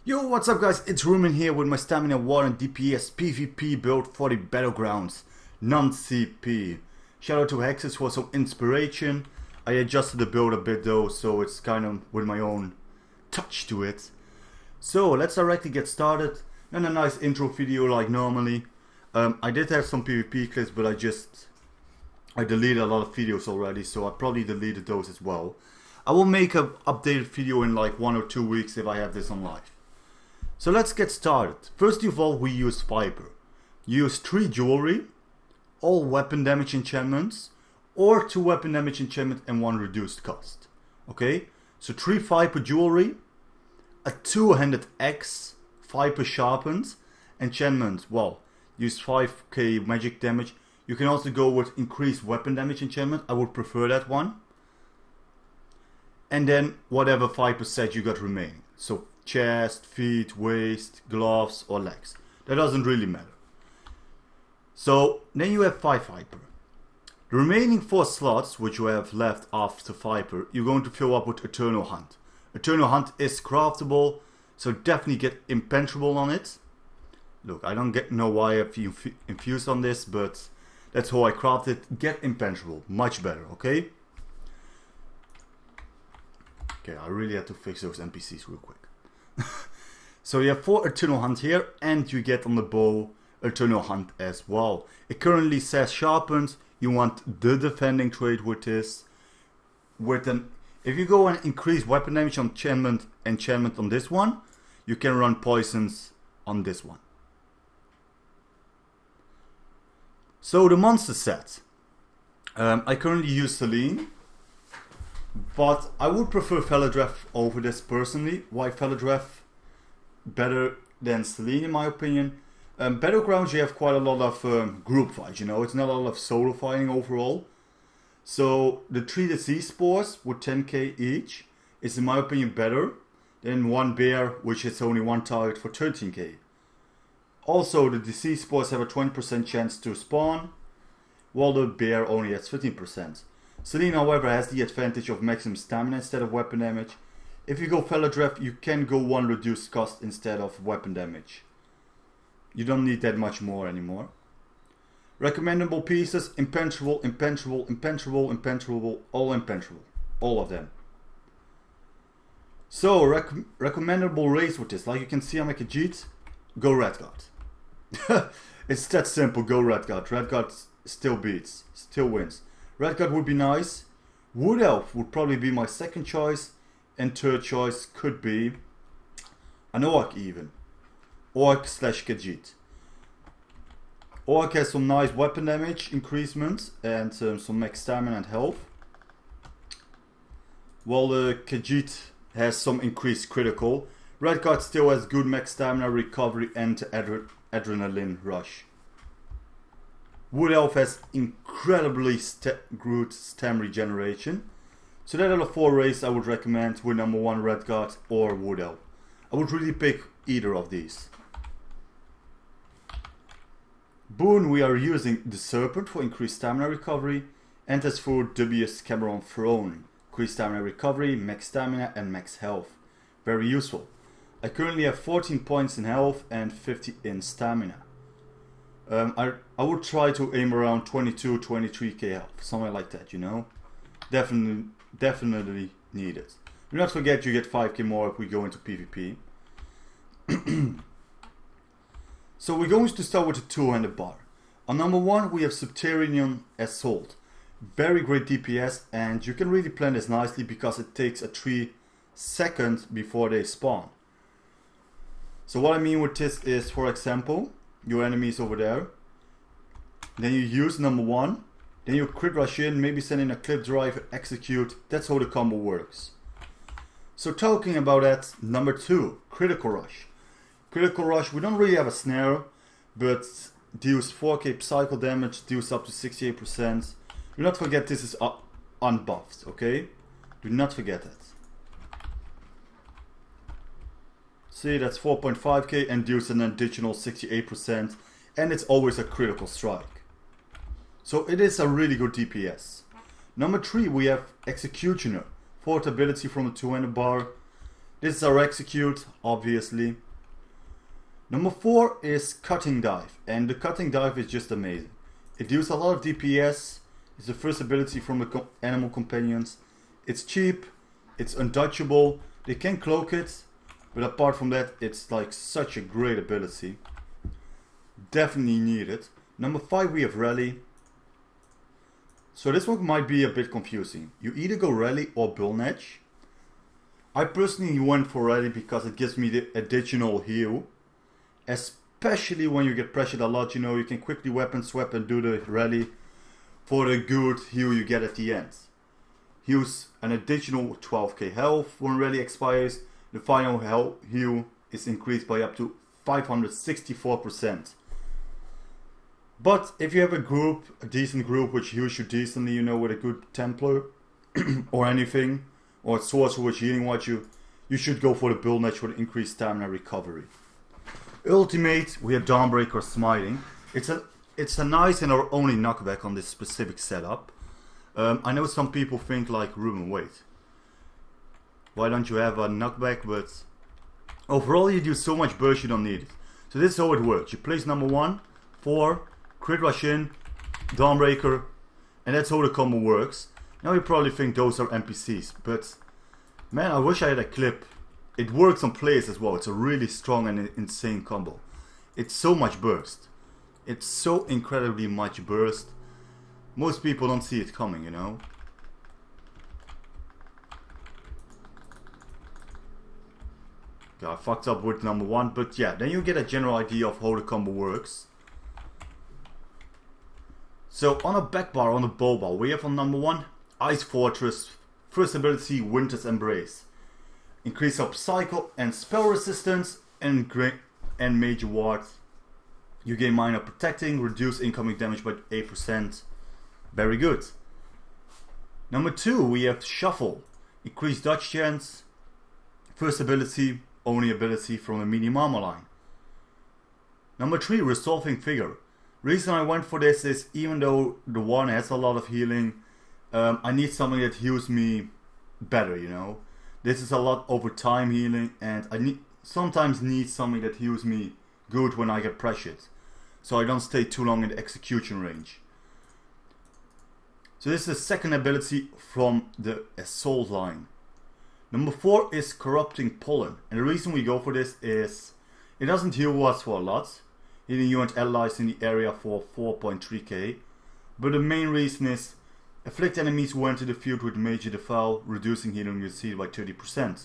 Yo, what's up guys, it's Rumen here with my Stamina WARDEN DPS PvP build for the Battlegrounds, non-CP. Shout out to Hexes for some inspiration. I adjusted the build a bit though, so it's kind of with my own touch to it. So let's directly get started. And a nice intro video like normally. I did have some PvP clips, but I deleted a lot of videos already, so I probably deleted those as well. I will make an updated video in like 1 or 2 weeks if I have this on live. So let's get started. First of all, we use Viper. Use 3 jewelry, all weapon damage enchantments, or 2 weapon damage enchantment and 1 reduced cost. Okay, so 3 Viper jewelry, a 2-handed axe, Viper sharpened, enchantment, well, use 5k magic damage. You can also go with increased weapon damage enchantment, I would prefer that one. And then whatever Viper set you got remaining. So chest, feet, waist, gloves or legs. That doesn't really matter. So then you have 5 Viper. The remaining 4 slots which you have left after Viper, you're going to fill up with Eternal Hunt. Eternal Hunt is craftable, so definitely get Impenetrable on it. Look, I don't know why I've infused on this, but that's how I craft it. Get Impenetrable, much better, okay? Okay, I really had to fix those NPCs real quick. So you have 4 Eternal Hunt here, and you get on the bow Eternal Hunt as well. It currently says sharpened. You want the defending trait with this. If you go and increase weapon damage on enchantment on this one, you can run poisons on this one. So the monster set. I currently use Selene, but I would prefer Veladreth over this personally. Why Veladreth? Better than Selene in my opinion. Battlegrounds, you have quite a lot of group fights, you know, it's not a lot of solo fighting overall. So the 3 disease spores with 10k each is in my opinion better than 1 bear which hits only 1 target for 13k. Also the disease spores have a 20% chance to spawn, while the bear only has 15%. Selene however has the advantage of maximum stamina instead of weapon damage. If you go Veladreth, you can go 1 reduced cost instead of weapon damage. You don't need that much more anymore. Recommendable pieces, Impenetrable, Impenetrable, Impenetrable, Impenetrable, all Impenetrable. All of them. So, recommendable race with this. Like you can see I'm like a Jeet, go Redguard. It's that simple, go Redguard. Redguard still beats, still wins. Redguard would be nice. Wood Elf would probably be my second choice. And third choice could be an Orc even. Orc slash Khajiit. Orc has some nice weapon damage increasement and some max stamina and health. While the Khajiit has some increased critical. Redguard still has good max stamina, recovery and adrenaline rush. Wood Elf has incredibly good stam regeneration. So that are the 4 races I would recommend with number 1 Redguard or Wood Elf. I would really pick either of these. Boon, we are using the Serpent for increased stamina recovery, and as for WS Cameron Throne, increased stamina recovery, max stamina and max health. Very useful. I currently have 14 points in health and 50 in stamina. I would try to aim around 22-23k health, something like that, you know. Definitely need it. Do not forget you get 5k more if we go into PvP. So we're going to start with the 2-handed bar. On number 1 we have Subterranean Assault. Very great DPS, and you can really plan this nicely because it takes a 3 seconds before they spawn. So what I mean with this is, for example, your enemy is over there. Then you use number 1. Then you crit rush in, maybe send in a clip drive, execute. That's how the combo works. So talking about that, number 2, Critical Rush. Critical Rush, we don't really have a snare, but deals 4k psycho damage, deals up to 68%. Do not forget this is unbuffed, okay? Do not forget that. See, that's 4.5k and deals an additional 68%, and it's always a critical strike. So it is a really good DPS. Number 3 we have Executioner. 4th ability from the 2-handed bar. This is our execute, obviously. Number 4 is cutting dive, and the cutting dive is just amazing. It deals a lot of DPS. It's the first ability from the animal companions. It's cheap, it's untouchable. They can cloak it, but apart from that, it's like such a great ability. Definitely need it. Number 5 we have rally. So this one might be a bit confusing. You either go rally or bull edge. I personally went for rally because it gives me the additional heal. Especially when you get pressured a lot, you know, you can quickly weapon swap and do the rally for the good heal you get at the end. Heals an additional 12k health when rally expires. The final heal is increased by up to 564%. But if you have a group, a decent group which heals you decently, you know, with a good Templar or anything, or a Sorcerer which healing what you should go for the Bull Edge with increased stamina recovery. Ultimate, we have Dawnbreaker Smiting. It's a nice and our only knockback on this specific setup. I know some people think like, Ruben, wait, why don't you have a knockback? But overall you do so much burst you don't need it. So this is how it works. You place number 1, 4, crit rush in, Dawnbreaker, and that's how the combo works. Now you probably think those are NPCs, but man, I wish I had a clip. It works on players as well. It's a really strong and insane combo. It's so much burst. It's so incredibly much burst. Most people don't see it coming, you know. Yeah, I fucked up with number 1, but yeah, then you get a general idea of how the combo works. So on a back bar, on the bow bar, we have on number 1, Ice Fortress, first ability, Winter's Embrace. Increase up cycle and spell resistance and major ward. You gain minor protecting, reduce incoming damage by 8%. Very good. Number 2, we have Shuffle. Increase dodge chance. First ability, only ability from the medium armor line. Number 3, Resolving Figure. Reason I went for this is even though the one has a lot of healing, I need something that heals me better, you know. This is a lot over time healing, and I sometimes need something that heals me good when I get pressured, so I don't stay too long in the execution range. So this is the second ability from the Assault line. Number 4 is Corrupting Pollen, and the reason we go for this is it doesn't heal us for a lot, healing you and allies in the area for 4.3k, but the main reason is afflict enemies who enter the field with major defile, reducing healing you see by 30%.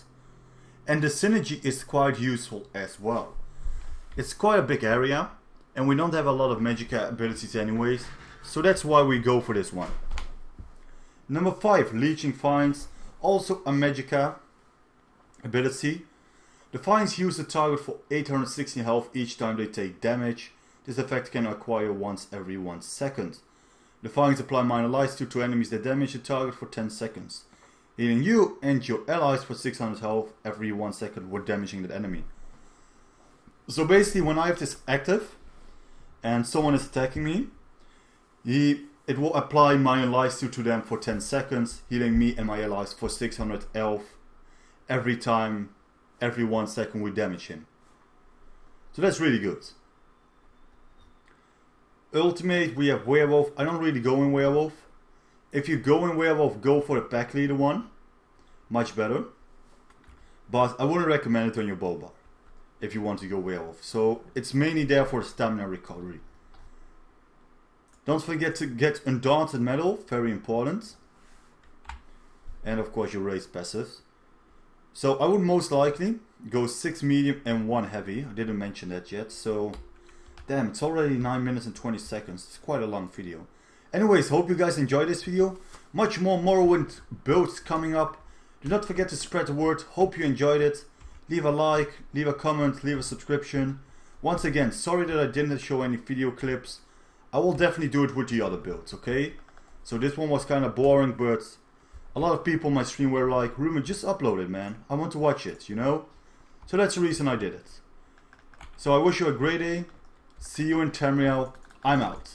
And the synergy is quite useful as well. It's quite a big area, and we don't have a lot of magic abilities anyways, so that's why we go for this one. Number 5, Leeching Vines, also a Magica ability. The Vines use the target for 860 health each time they take damage. This effect can acquire once every 1 second. The Vines apply minor light steal to enemies that damage the target for 10 seconds. Healing you and your allies for 600 health every 1 second when damaging that enemy. So basically when I have this active and someone is attacking me, it will apply minor light steal to them for 10 seconds, healing me and my allies for 600 health every time, every 1 second we damage him. So that's really good. Ultimate, we have Werewolf. I don't really go in Werewolf. If you go in Werewolf, go for the pack leader one. Much better. But I wouldn't recommend it on your bow bar if you want to go Werewolf. So it's mainly there for stamina recovery. Don't forget to get Undaunted Metal, very important. And of course your raised passives. So I would most likely go 6 medium and 1 heavy. I didn't mention that yet. So damn, it's already 9 minutes and 20 seconds. It's quite a long video. Anyways, hope you guys enjoyed this video. Much more Morrowind builds coming up. Do not forget to spread the word. Hope you enjoyed it. Leave a like, leave a comment, leave a subscription. Once again, sorry that I didn't show any video clips. I will definitely do it with the other builds, okay? So this one was kind of boring, but a lot of people on my stream were like, Ruben, just upload it, man. I want to watch it, you know? So that's the reason I did it. So I wish you a great day. See you in Tamriel. I'm out.